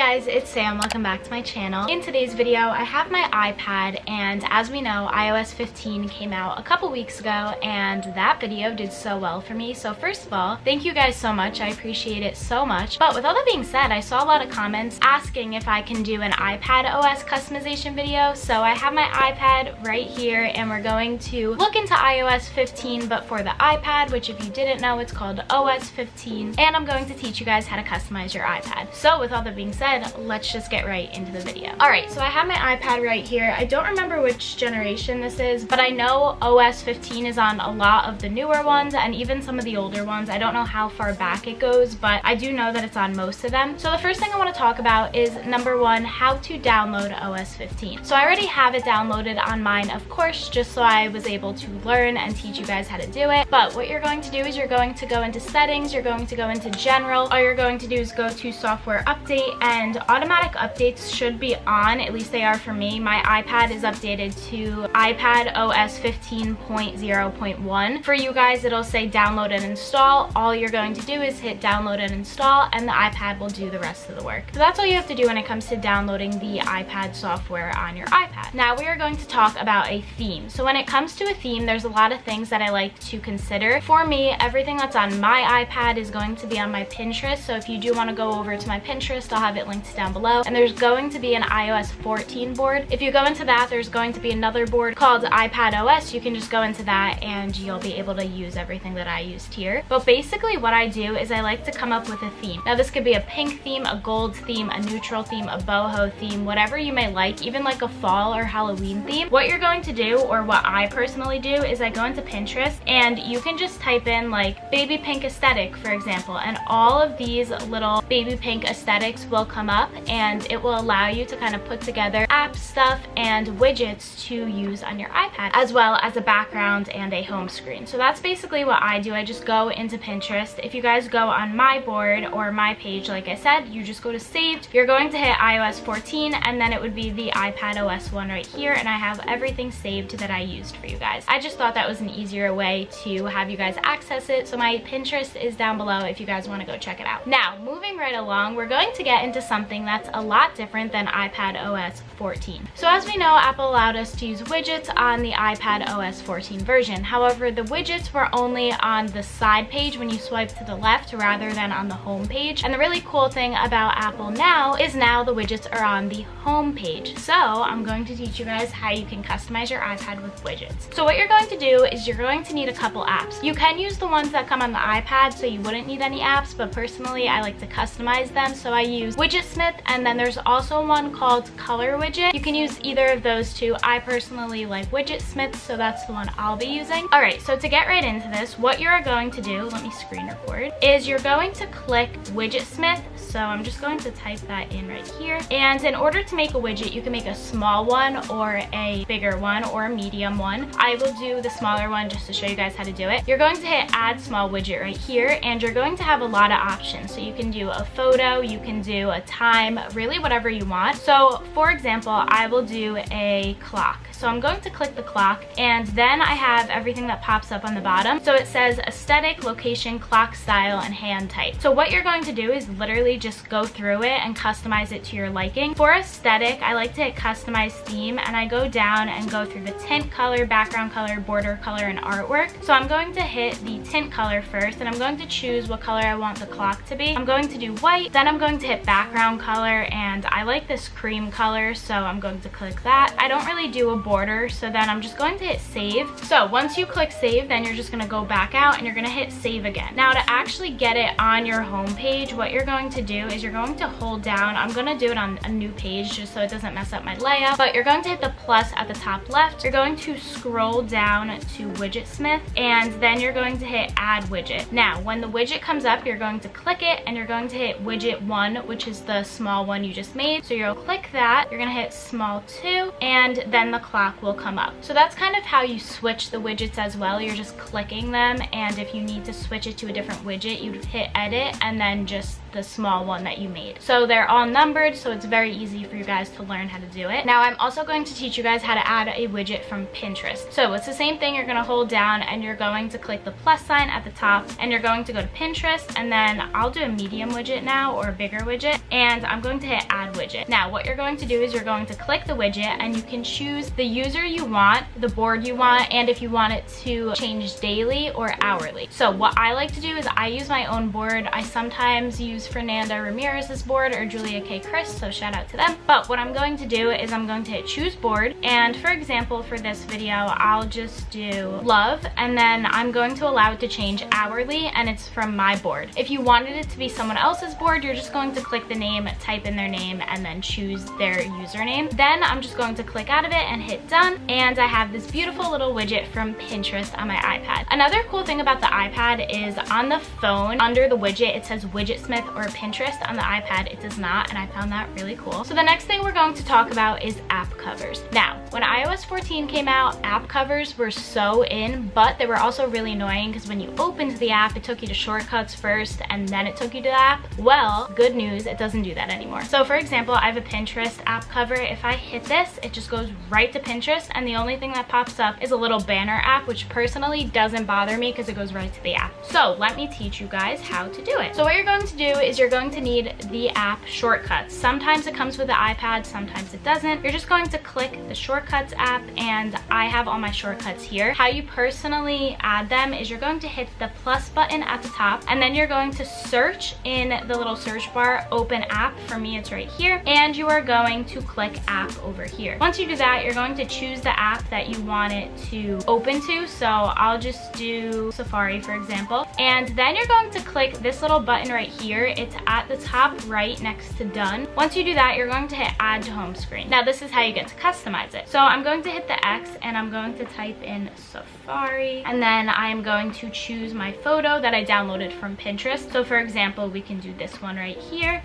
guys, it's Sam. Welcome back to my channel. In today's video, I have my iPad, and as we know, iOS 15 came out a couple weeks ago, and that video did so well for me. So first of all, thank you guys so much. I appreciate it so much. But with all that being said, I saw a lot of comments asking if I can do an iPad OS customization video. So I have my iPad right here, and we're going to look into iOS 15, but for the iPad, which if you didn't know, it's called OS 15, and I'm going to teach you guys how to customize your iPad. So with all that being said, let's just get right into the video. Alright, so I have my iPad right here. I don't remember which generation this is, but I know OS 15 is on a lot of the newer ones and even some of the older ones. I don't know how far back it goes, but I do know that it's on most of them. So the first thing I want to talk about is number one, how to download OS 15. So I already have it downloaded on mine, of course, just so I was able to learn and teach you guys how to do it. But what you're going to do is you're going to go into settings, you're going to go into general. All you're going to do is go to software update, and automatic updates should be on, at least they are for me. My iPad is updated to iPad OS 15.0.1. For you guys, it'll say download and install. All you're going to do is hit download and install, and the iPad will do the rest of the work. So that's all you have to do when it comes to downloading the iPad software on your iPad. Now we are going to talk about a theme. So when it comes to a theme, there's a lot of things that I like to consider. For me, everything that's on my iPad is going to be on my Pinterest. So if you do want to go over to my Pinterest, I'll have it linked down below. And there's going to be an iOS 14 board. If you go into that, there's going to be another board called iPad OS. You can just go into that and you'll be able to use everything that I used here. But basically what I do is I like to come up with a theme. Now this could be a pink theme, a gold theme, a neutral theme, a boho theme, whatever you may like, even like a fall or Halloween theme. What you're going to do, or what I personally do, is I go into Pinterest and you can just type in like baby pink aesthetic, for example, and all of these little baby pink aesthetics will come up, and it will allow you to kind of put together app stuff and widgets to use on your iPad, as well as a background and a home screen. So that's basically what I do. I just go into Pinterest. If you guys go on my board or my page, like I said, you just go to saved. You're going to hit iOS 14, and then it would be the iPad OS one right here, and I have everything saved that I used for you guys. I just thought that was an easier way to have you guys access it. So my Pinterest is down below if you guys want to go check it out. Now, moving right along, we're going to get into something that's a lot different than iPad OS 14. So as we know, Apple allowed us to use widgets on the iPad OS 14 version. However, the widgets were only on the side page when you swipe to the left rather than on the home page. And the really cool thing about Apple now is now the widgets are on the home page. So I'm going to teach you guys how you can customize your iPad with widgets. So what you're going to do is you're going to need a couple apps. You can use the ones that come on the iPad, so you wouldn't need any apps, but personally I like to customize them, so I use Widgetsmith, and then there's also one called Color Widget. You can use either of those two. I personally like Widgetsmith, so that's the one I'll be using. Alright, so to get right into this, what you're going to do, let me screen record, is you're going to click Widgetsmith. So I'm just going to type that in right here. And in order to make a widget, you can make a small one or a bigger one or a medium one. I will do the smaller one just to show you guys how to do it. You're going to hit add small widget right here, and you're going to have a lot of options. So you can do a photo, you can do a time, really whatever you want. So for example, I will do a clock. So I'm going to click the clock, and then I have everything that pops up on the bottom. So it says aesthetic, location, clock style, and hand type. So what you're going to do is literally just go through it and customize it to your liking. For aesthetic, I like to hit customize theme, and I go down and go through the tint color, background color, border color, and artwork. So I'm going to hit the tint color first, and I'm going to choose what color I want the clock to be. I'm going to do white, then I'm going to hit background color, and I like this cream color, so I'm going to click that. I don't really do a border, so then I'm just going to hit save. So once you click save, then you're just going to go back out and you're going to hit save again. Now to actually get it on your home page, what you're going to do is you're going to hold down. I'm going to do it on a new page just so it doesn't mess up my layout, but you're going to hit the plus at the top left. You're going to scroll down to Widgetsmith, and then you're going to hit add widget. Now when the widget comes up, you're going to click it, and you're going to hit widget 1, which is the small one you just made. So you'll click that, you're going to hit small 2, and then the clock will come up. So that's kind of how you switch the widgets as well. You're just clicking them, and if you need to switch it to a different widget, you hit edit and then just the small one that you made. So they're all numbered, so it's very easy for you guys to learn how to do it. Now I'm also going to teach you guys how to add a widget from Pinterest. So it's the same thing. You're going to hold down and you're going to click the plus sign at the top, and you're going to go to Pinterest, and then I'll do a medium widget now, or a bigger widget, and I'm going to hit add widget. Now what you're going to do is you're going to click the widget, and you can choose the user you want, the board you want, and if you want it to change daily or hourly. So what I like to do is I use my own board. I sometimes use Fernanda Ramirez's board or Julia K. Chris, so shout out to them. But what I'm going to do is I'm going to hit choose board, and for example for this video I'll just do love, and then I'm going to allow it to change hourly, and it's from my board. If you wanted it to be someone else's board, you're just going to click the name, type in their name, and then choose their username. Then I'm just going to click out of it and hit done, and I have this beautiful little widget from Pinterest on my iPad. Another cool thing about the iPad is on the phone, under the widget, it says Widgetsmith or Pinterest. On the iPad, it does not, and I found that really cool. So the next thing we're going to talk about is app covers. Now, when iOS 14 came out, app covers were so in, but they were also really annoying because when you opened the app, it took you to shortcuts first, and then it took you to the app. Well, good news, it doesn't do that anymore. So for example, I have a Pinterest app cover. If I hit this, it just goes right to Pinterest, and the only thing that pops up is a little banner app, which personally doesn't bother me because it goes right to the app. So let me teach you guys how to do it. So what you're going to do is you're going to need the app shortcuts. Sometimes it comes with the iPad, sometimes it doesn't. You're just going to click the shortcuts app, and I have all my shortcuts here. How you personally add them is you're going to hit the plus button at the top, and then you're going to search in the little search bar, open app. For me, it's right here, and you are going to click app over here. Once you do that, you're going to choose the app that you want it to open to. So I'll just do Safari, for example, and then you're going to click this little button right here. It's at the top right next to done. Once you do that, you're going to hit add to home screen. Now this is how you get to customize it. So I'm going to hit the X, and I'm going to type in Safari, and then I'm going to choose my photo that I downloaded from Pinterest. So for example, we can do this one right here,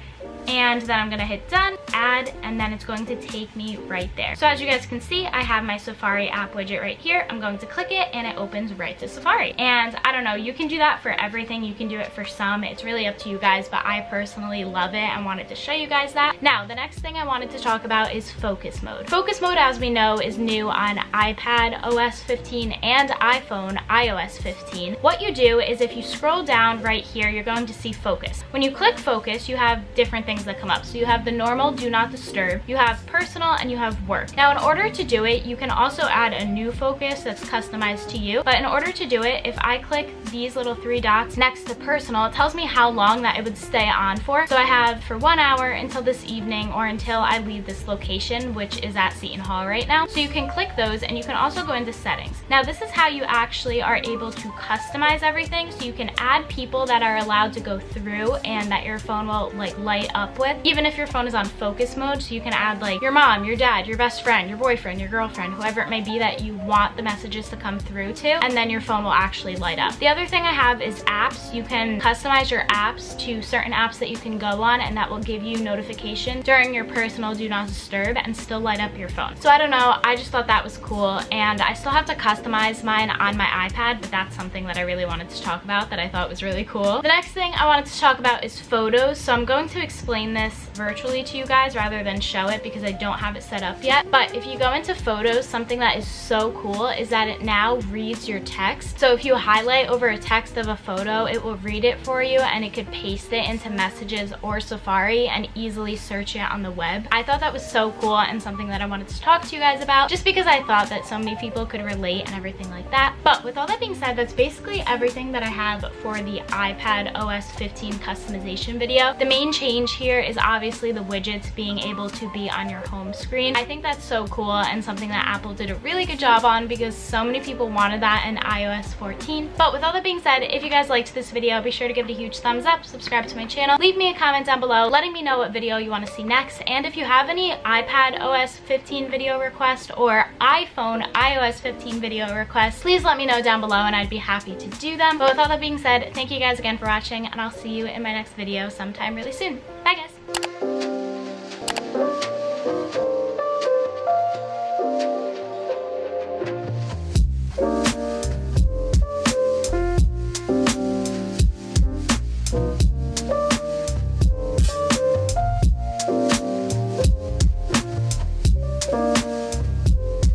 and then I'm gonna hit done, add, and then it's going to take me right there. So as you guys can see, I have my Safari app widget right here. I'm going to click it, and it opens right to Safari. And I don't know, you can do that for everything. You can do it for some. It's really up to you guys, but I personally love it and wanted to show you guys that. Now, the next thing I wanted to talk about is focus mode. Focus mode, as we know, is new on iPad OS 15 and iPhone iOS 15. What you do is if you scroll down right here, you're going to see focus. When you click focus, you have different things that come up. So you have the normal do not disturb, you have personal, and you have work. Now in order to do it, you can also add a new focus that's customized to you. But in order to do it, if I click these little three dots next to personal, it tells me how long that it would stay on for. So I have for 1 hour until this evening, or until I leave this location, which is at Seton Hall right now. So you can click those, and you can also go into settings. Now this is how you actually are able to customize everything. So you can add people that are allowed to go through and that your phone will like light up with, even if your phone is on focus mode. So you can add like your mom, your dad, your best friend, your boyfriend, your girlfriend, whoever it may be that you want the messages to come through to, and then your phone will actually light up. The other thing I have is apps. You can customize your apps to certain apps that you can go on, and that will give you notification during your personal do not disturb and still light up your phone. So I don't know, I just thought that was cool, and I still have to customize mine on my iPad, but that's something that I really wanted to talk about that I thought was really cool. The next thing I wanted to talk about is photos. So I'm going to explain this virtually to you guys rather than show it because I don't have it set up yet. But if you go into photos, something that is so cool is that it now reads your text. So if you highlight over a text of a photo, it will read it for you, and it could paste it into messages or Safari and easily search it on the web. I thought that was so cool and something that I wanted to talk to you guys about, just because I thought that so many people could relate and everything like that. But with all that being said, that's basically everything that I have for the iPad OS 15 customization video. The main change here is obviously the widgets being able to be on your home screen. I think that's so cool and something that Apple did a really good job on because so many people wanted that in iOS 14. But with all that being said, if you guys liked this video, be sure to give it a huge thumbs up, subscribe to my channel, leave me a comment down below letting me know what video you want to see next, and if you have any iPad OS 15 video requests or iPhone iOS 15 video requests, please let me know down below and I'd be happy to do them. But with all that being said, thank you guys again for watching, and I'll see you in my next video sometime really soon. Bye guys!